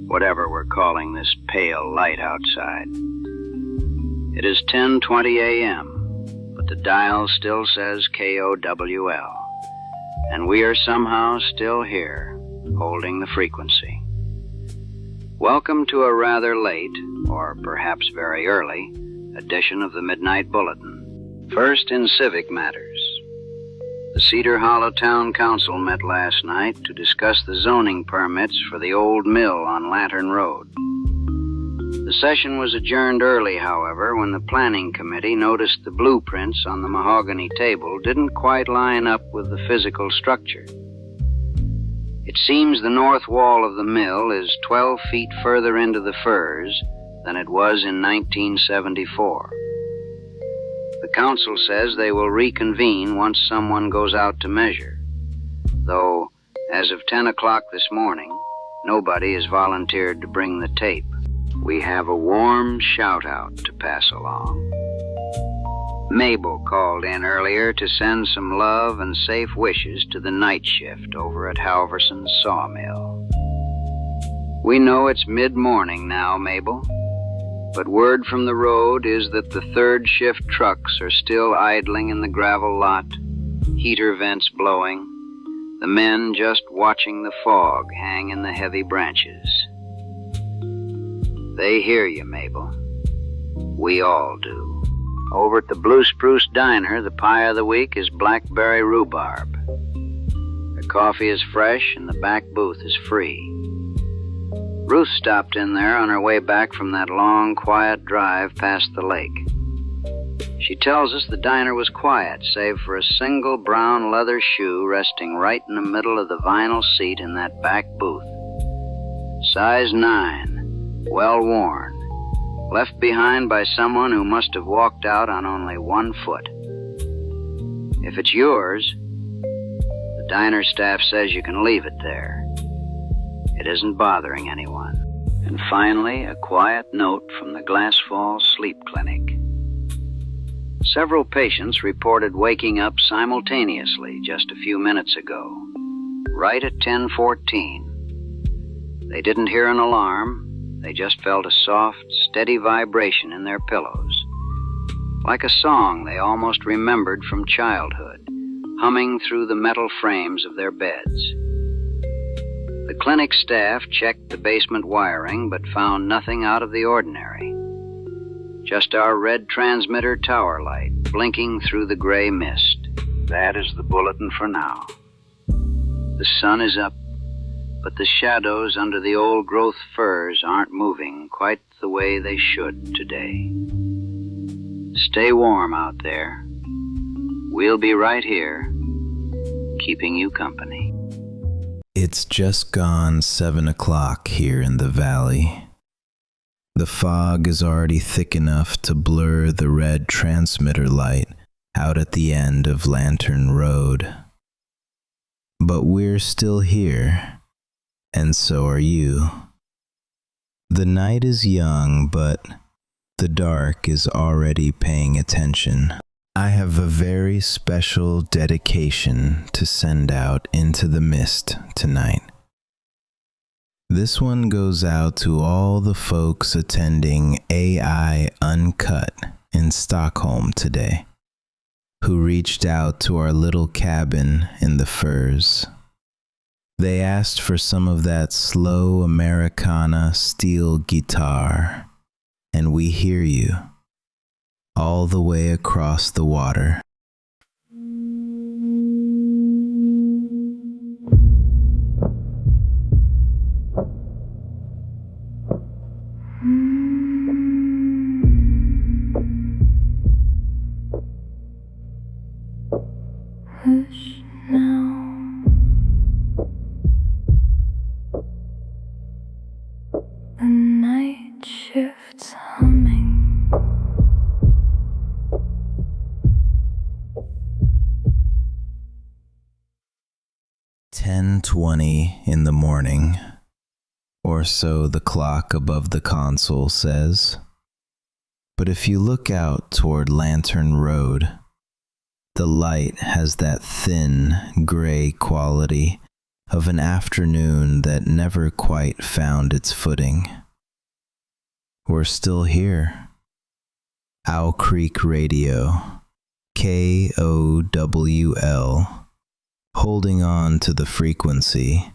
whatever we're calling this pale light outside. It is 10:20 a.m., but the dial still says KOWL, and we are somehow still here, holding the frequency. Welcome to a rather late, or perhaps very early, edition of the Midnight Bulletin. First in civic matters. The Cedar Hollow Town Council met last night to discuss the zoning permits for the old mill on Lantern Road. The session was adjourned early, however, when the planning committee noticed the blueprints on the mahogany table didn't quite line up with the physical structure. It seems the north wall of the mill is 12 feet further into the firs than it was in 1974. The council says they will reconvene once someone goes out to measure, though as of 10 o'clock this morning, nobody has volunteered to bring the tape. We have a warm shout-out to pass along. Mabel called in earlier to send some love and safe wishes to the night shift over at Halverson's sawmill. We know it's mid-morning now, Mabel, but word from the road is that the third shift trucks are still idling in the gravel lot, heater vents blowing, the men just watching the fog hang in the heavy branches. They hear you, Mabel. We all do. Over at the Blue Spruce Diner, the pie of the week is blackberry rhubarb. The coffee is fresh and the back booth is free. Ruth stopped in there on her way back from that long, quiet drive past the lake. She tells us the diner was quiet, save for a single brown leather shoe resting right in the middle of the vinyl seat in that back booth. Size 9, well worn, left behind by someone who must have walked out on only one foot. If it's yours, the diner staff says you can leave it there. It isn't bothering anyone. And finally, a quiet note from the Glass Falls Sleep Clinic. Several patients reported waking up simultaneously just a few minutes ago, right at 10:14. They didn't hear an alarm. They just felt a soft, steady vibration in their pillows, like a song they almost remembered from childhood, humming through the metal frames of their beds. The clinic staff checked the basement wiring, but found nothing out of the ordinary. Just our red transmitter tower light blinking through the gray mist. That is the bulletin for now. The sun is up, but the shadows under the old-growth firs aren't moving quite the way they should today. Stay warm out there. We'll be right here, keeping you company. It's just gone 7 o'clock here in the valley. The fog is already thick enough to blur the red transmitter light out at the end of Lantern Road. But we're still here, and so are you. The night is young, but the dark is already paying attention. I have a very special dedication to send out into the mist tonight. This one goes out to all the folks attending AI Uncut in Stockholm today, who reached out to our little cabin in the firs. They asked for some of that slow Americana steel guitar, and we hear you. All the way across the water. Hush now. The night shift's humming. 10:20 in the morning, or so the clock above the console says. But if you look out toward Lantern Road, the light has that thin, gray quality of an afternoon that never quite found its footing. We're still here. Owl Creek Radio, KOWL, holding on to the frequency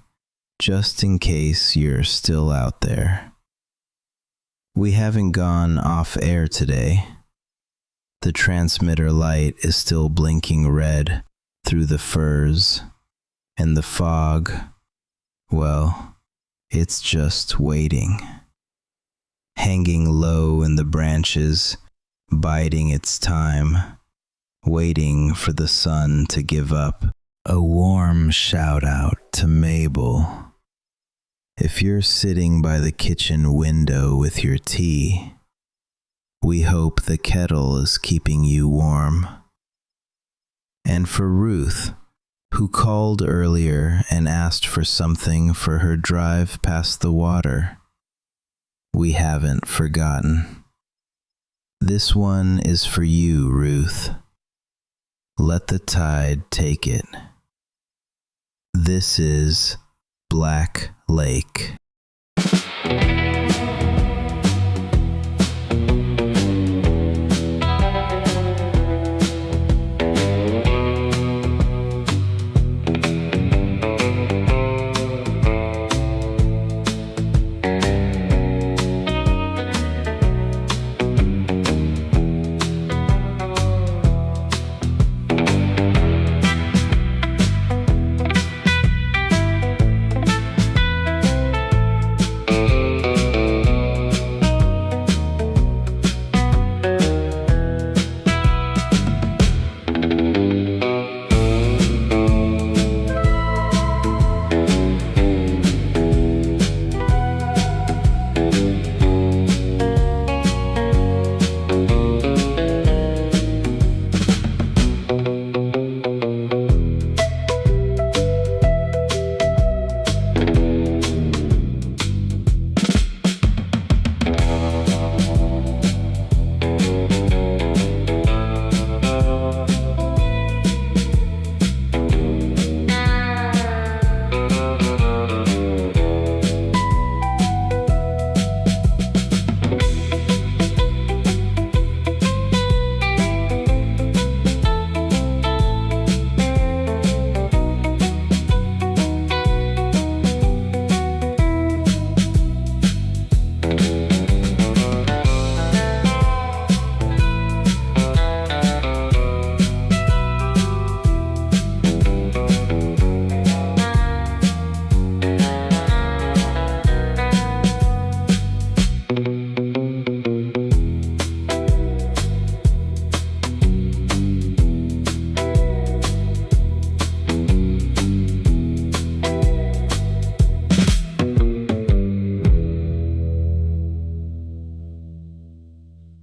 just in case you're still out there. We haven't gone off air today. The transmitter light is still blinking red through the firs, and the fog, well, it's just waiting. Hanging low in the branches, biding its time, waiting for the sun to give up. A warm shout out to Mabel. If you're sitting by the kitchen window with your tea, we hope the kettle is keeping you warm. And for Ruth, who called earlier and asked for something for her drive past the water, we haven't forgotten. This one is for you, Ruth. Let the tide take it. This is Black Lake.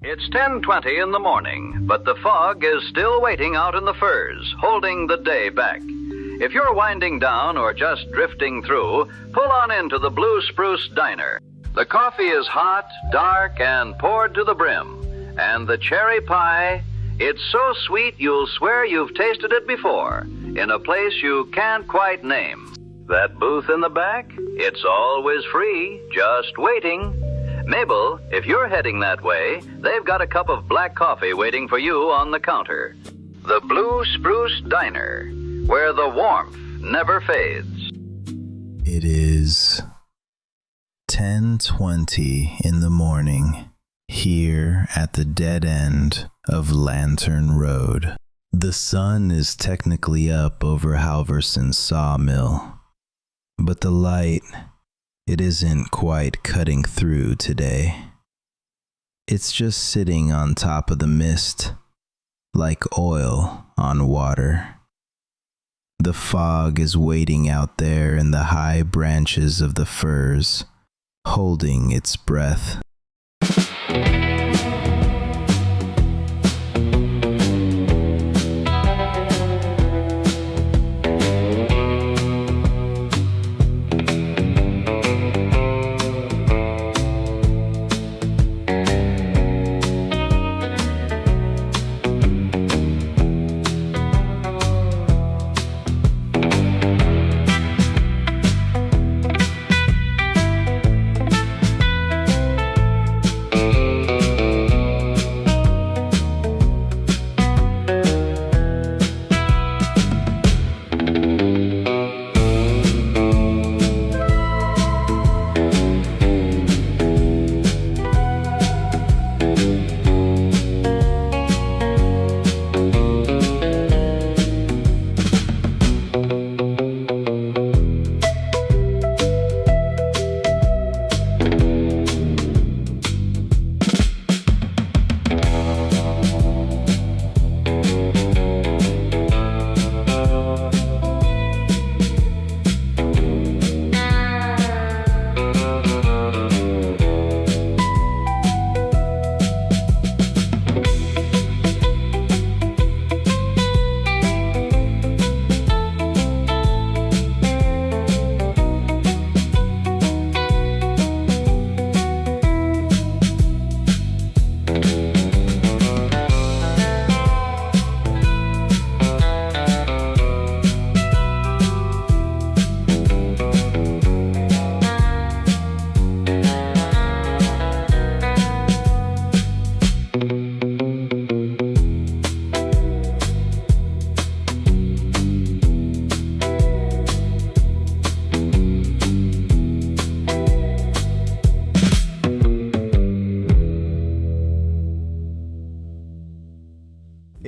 It's 10:20 in the morning, but the fog is still waiting out in the firs, holding the day back. If you're winding down or just drifting through, pull on into the Blue Spruce Diner. The coffee is hot, dark, and poured to the brim. And the cherry pie, it's so sweet you'll swear you've tasted it before, in a place you can't quite name. That booth in the back, it's always free, just waiting. Mabel, if you're heading that way, they've got a cup of black coffee waiting for you on the counter. The Blue Spruce Diner, where the warmth never fades. It is 10:20 in the morning here at the dead end of Lantern Road. The sun is technically up over Halverson's sawmill, but the light, it isn't quite cutting through today. It's just sitting on top of the mist, like oil on water. The fog is waiting out there in the high branches of the firs, holding its breath.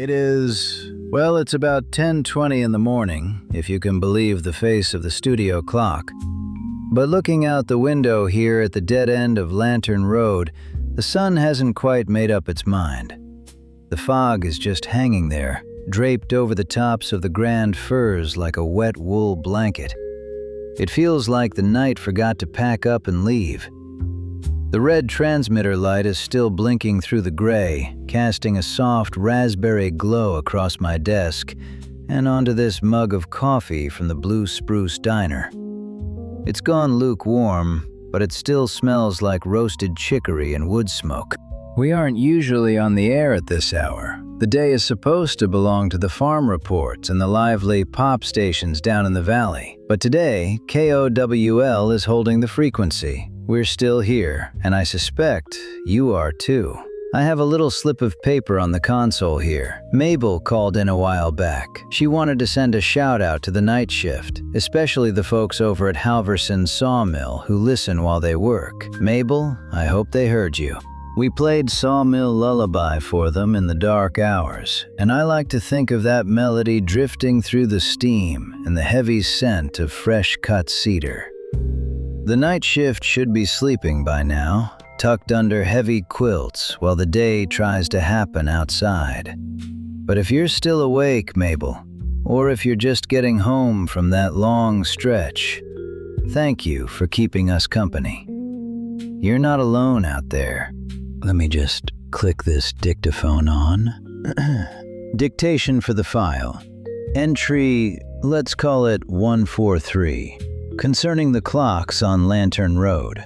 It's about 10:20 in the morning, if you can believe the face of the studio clock. But looking out the window here at the dead end of Lantern Road, the sun hasn't quite made up its mind. The fog is just hanging there, draped over the tops of the grand firs like a wet wool blanket. It feels like the night forgot to pack up and leave. The red transmitter light is still blinking through the gray, casting a soft raspberry glow across my desk and onto this mug of coffee from the Blue Spruce Diner. It's gone lukewarm, but it still smells like roasted chicory and wood smoke. We aren't usually on the air at this hour. The day is supposed to belong to the farm reports and the lively pop stations down in the valley. But today, KOWL is holding the frequency. We're still here, and I suspect you are too. I have a little slip of paper on the console here. Mabel called in a while back. She wanted to send a shout out to the night shift, especially the folks over at Halverson Sawmill who listen while they work. Mabel, I hope they heard you. We played Sawmill Lullaby for them in the dark hours, and I like to think of that melody drifting through the steam and the heavy scent of fresh cut cedar. The night shift should be sleeping by now, tucked under heavy quilts while the day tries to happen outside. But if you're still awake, Mabel, or if you're just getting home from that long stretch, thank you for keeping us company. You're not alone out there. Let me just click this dictaphone on. Dictation for the file. Entry, let's call it 143. Concerning the clocks on Lantern Road.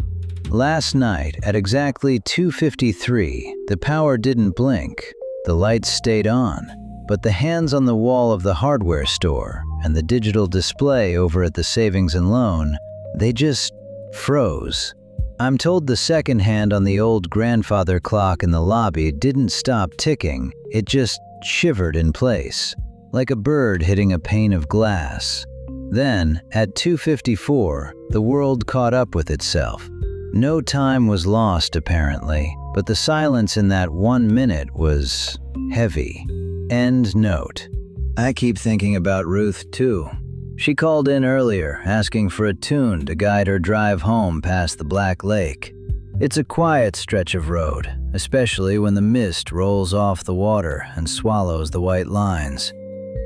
Last night at exactly 2:53, the power didn't blink. The lights stayed on, but the hands on the wall of the hardware store and the digital display over at the Savings and Loan, they just froze. I'm told the second hand on the old grandfather clock in the lobby didn't stop ticking, it just shivered in place, like a bird hitting a pane of glass. Then, at 2:54, the world caught up with itself. No time was lost, apparently, but the silence in that 1 minute was heavy. End note. I keep thinking about Ruth, too. She called in earlier, asking for a tune to guide her drive home past the Black Lake. It's a quiet stretch of road, especially when the mist rolls off the water and swallows the white lines.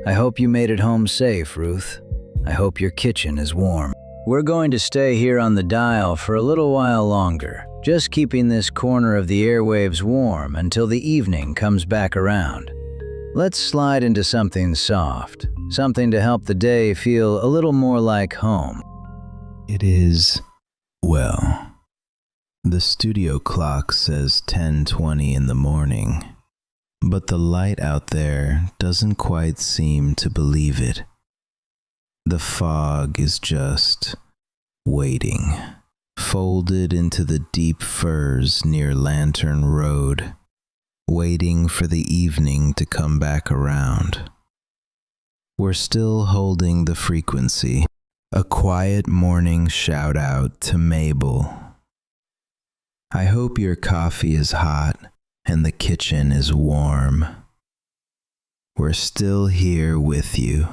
I hope you made it home safe, Ruth. I hope your kitchen is warm. We're going to stay here on the dial for a little while longer, just keeping this corner of the airwaves warm until the evening comes back around. Let's slide into something soft, something to help the day feel a little more like home. The studio clock says 10:20 in the morning, but the light out there doesn't quite seem to believe it. The fog is just waiting, folded into the deep firs near Lantern Road, waiting for the evening to come back around. We're still holding the frequency. A quiet morning shout out to Mabel. I hope your coffee is hot and the kitchen is warm. We're still here with you.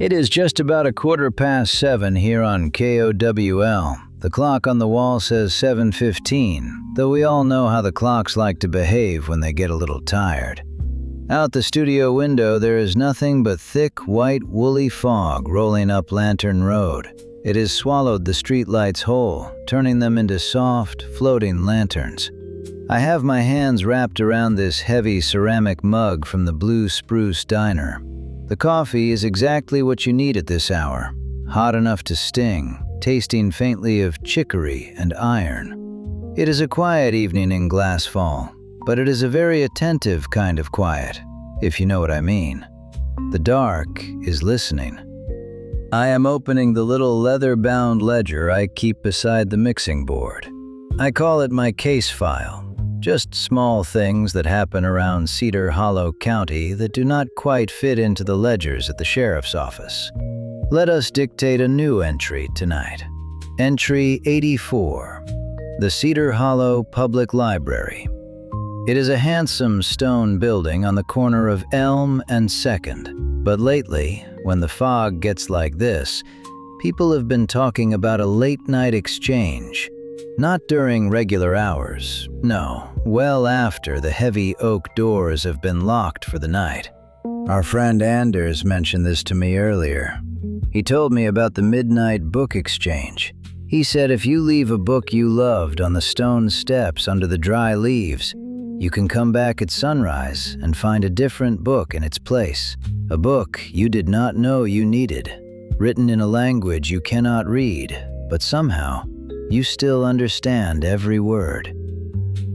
It is just about 7:15 here on KOWL. The clock on the wall says 7:15, though we all know how the clocks like to behave when they get a little tired. Out the studio window, there is nothing but thick, white, woolly fog rolling up Lantern Road. It has swallowed the streetlights whole, turning them into soft, floating lanterns. I have my hands wrapped around this heavy ceramic mug from the Blue Spruce Diner. The coffee is exactly what you need at this hour, hot enough to sting, tasting faintly of chicory and iron. It is a quiet evening in Glass Fall, but it is a very attentive kind of quiet, if you know what I mean. The dark is listening. I am opening the little leather-bound ledger I keep beside the mixing board. I call it my case file. Just small things that happen around Cedar Hollow County that do not quite fit into the ledgers at the sheriff's office. Let us dictate a new entry tonight. Entry 84, the Cedar Hollow Public Library. It is a handsome stone building on the corner of Elm and 2nd, but lately, when the fog gets like this, people have been talking about a late-night exchange. Not during regular hours, no, well after the heavy oak doors have been locked for the night. Our friend Anders mentioned this to me earlier. He told me about the midnight book exchange. He said if you leave a book you loved on the stone steps under the dry leaves, you can come back at sunrise and find a different book in its place. A book you did not know you needed, written in a language you cannot read, but somehow, you still understand every word.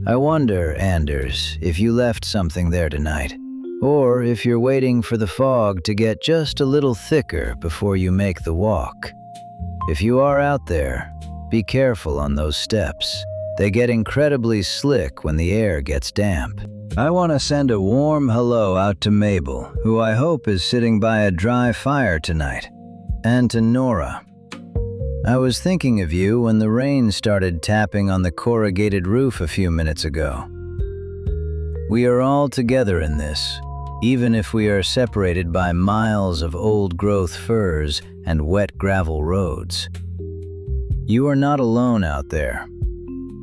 I wonder, Anders, if you left something there tonight, or if you're waiting for the fog to get just a little thicker before you make the walk. If you are out there, be careful on those steps. They get incredibly slick when the air gets damp. I want to send a warm hello out to Mabel, who I hope is sitting by a dry fire tonight, and to Nora. I was thinking of you when the rain started tapping on the corrugated roof a few minutes ago. We are all together in this, even if we are separated by miles of old-growth firs and wet gravel roads. You are not alone out there.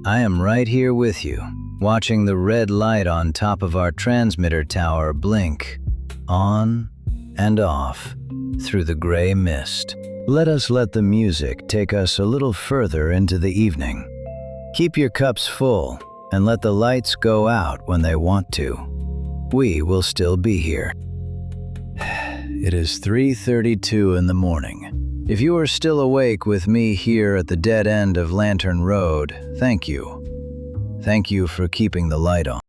I am right here with you, watching the red light on top of our transmitter tower blink on and off through the gray mist. Let us let the music take us a little further into the evening. Keep your cups full and let the lights go out when they want to. We will still be here. It is 3:32 in the morning. If you are still awake with me here at the dead end of Lantern Road, thank you. Thank you for keeping the light on.